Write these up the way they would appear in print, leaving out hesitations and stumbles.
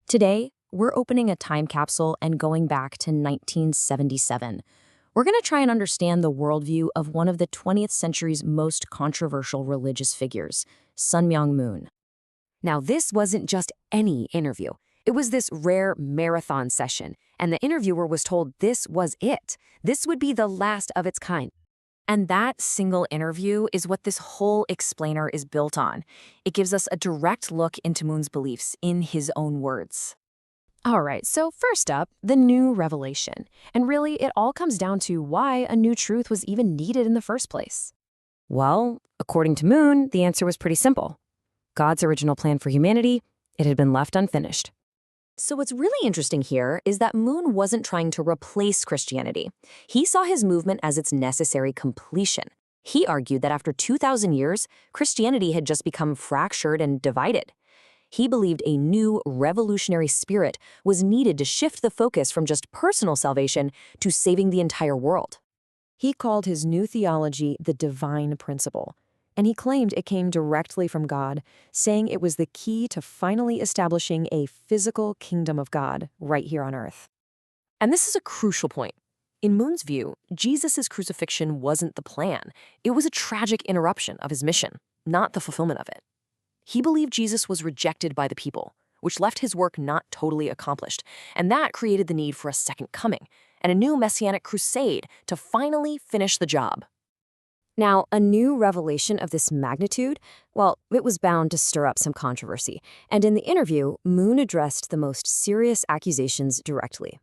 Today, we're opening a time capsule and going back to 1977. We're going to try and understand the worldview of one of the 20th century's most controversial religious figures, Sun Myung Moon. Now, this wasn't just any interview. It was this rare marathon session, and the interviewer was told this was it. This would be the last of its kind. And that single interview is what this whole explainer is built on. It gives us a direct look into Moon's beliefs in his own words. All right, so first up, the new revelation. And really, it all comes down to why a new truth was even needed in the first place. Well, according to Moon, the answer was pretty simple. God's original plan for humanity, it had been left unfinished. So what's really interesting here is that Moon wasn't trying to replace Christianity. He saw his movement as its necessary completion. He argued that after 2,000 years, Christianity had just become fractured and divided. He believed a new revolutionary spirit was needed to shift the focus from just personal salvation to saving the entire world. He called his new theology the divine principle, and he claimed it came directly from God, saying it was the key to finally establishing a physical kingdom of God right here on earth. And this is a crucial point. In Moon's view, Jesus' crucifixion wasn't the plan. It was a tragic interruption of his mission, not the fulfillment of it. He believed Jesus was rejected by the people, which left his work not totally accomplished, and that created the need for a second coming and a new messianic crusade to finally finish the job. Now, a new revelation of this magnitude, well, it was bound to stir up some controversy, and in the interview, Moon addressed the most serious accusations directly.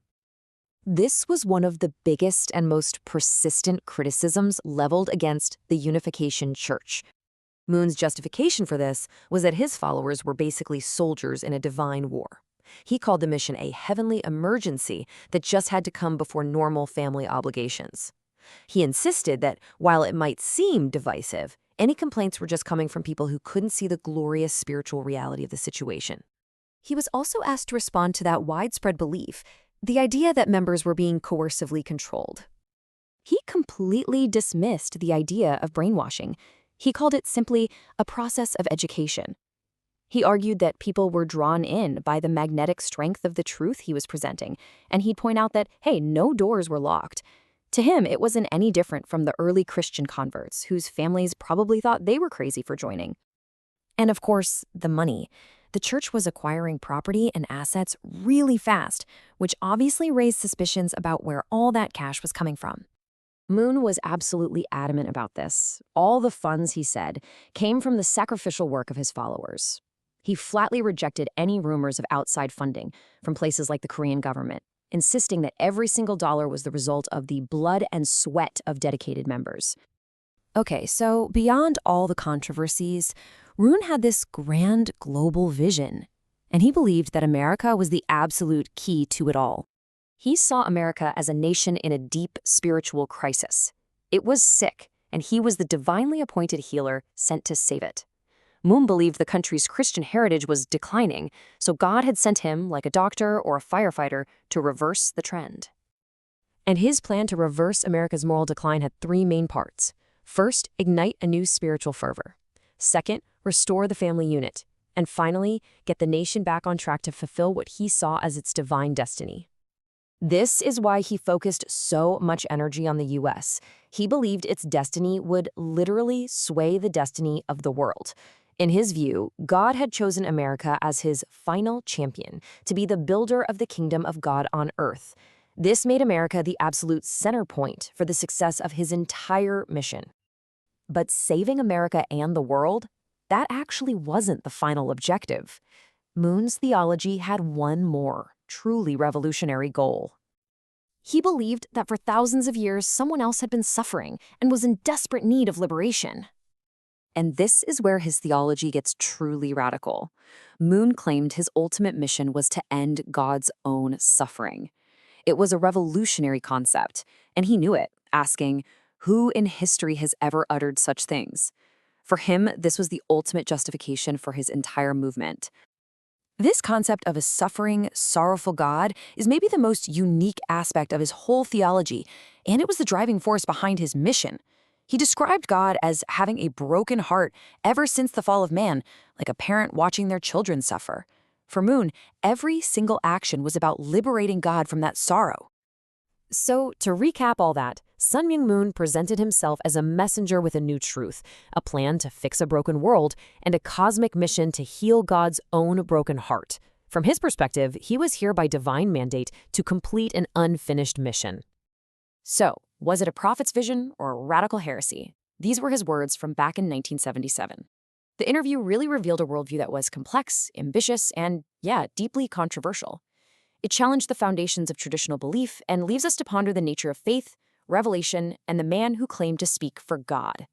This was one of the biggest and most persistent criticisms leveled against the Unification Church. Moon's justification for this was that his followers were basically soldiers in a divine war. He called the mission a heavenly emergency that just had to come before normal family obligations. He insisted that while it might seem divisive, any complaints were just coming from people who couldn't see the glorious spiritual reality of the situation. He was also asked to respond to that widespread belief, the idea that members were being coercively controlled. He completely dismissed the idea of brainwashing. He called it simply a process of education. He argued that people were drawn in by the magnetic strength of the truth he was presenting, and he'd point out that, hey, no doors were locked. To him, it wasn't any different from the early Christian converts, whose families probably thought they were crazy for joining. And of course, the money. The church was acquiring property and assets really fast, which obviously raised suspicions about where all that cash was coming from. Moon was absolutely adamant about this. All the funds, he said, came from the sacrificial work of his followers. He flatly rejected any rumors of outside funding from places like the Korean government, insisting that every single dollar was the result of the blood and sweat of dedicated members. Okay, so beyond all the controversies, Moon had this grand global vision, and he believed that America was the absolute key to it all. He saw America as a nation in a deep spiritual crisis. It was sick, and he was the divinely appointed healer sent to save it. Moon believed the country's Christian heritage was declining, so God had sent him, like a doctor or a firefighter, to reverse the trend. And his plan to reverse America's moral decline had three main parts. First, ignite a new spiritual fervor. Second, restore the family unit. And finally, get the nation back on track to fulfill what he saw as its divine destiny. This is why he focused so much energy on the U.S. He believed its destiny would literally sway the destiny of the world. In his view, God had chosen America as his final champion to be the builder of the kingdom of God on earth. This made America the absolute center point for the success of his entire mission. But saving America and the world, that actually wasn't the final objective. Moon's theology had one more, truly revolutionary goal. He believed that for thousands of years, someone else had been suffering and was in desperate need of liberation. And this is where his theology gets truly radical. Moon claimed his ultimate mission was to end God's own suffering. It was a revolutionary concept, and he knew it, asking, who in history has ever uttered such things? For him, this was the ultimate justification for his entire movement. This concept of a suffering, sorrowful God is maybe the most unique aspect of his whole theology, and it was the driving force behind his mission. He described God as having a broken heart ever since the fall of man, like a parent watching their children suffer. For Moon, every single action was about liberating God from that sorrow. So, to recap all that, Sun Myung Moon presented himself as a messenger with a new truth, a plan to fix a broken world, and a cosmic mission to heal God's own broken heart. From his perspective, he was here by divine mandate to complete an unfinished mission. So, was it a prophet's vision or a radical heresy? These were his words from back in 1977. The interview really revealed a worldview that was complex, ambitious, and, deeply controversial. It challenged the foundations of traditional belief and leaves us to ponder the nature of faith, revelation, and the man who claimed to speak for God.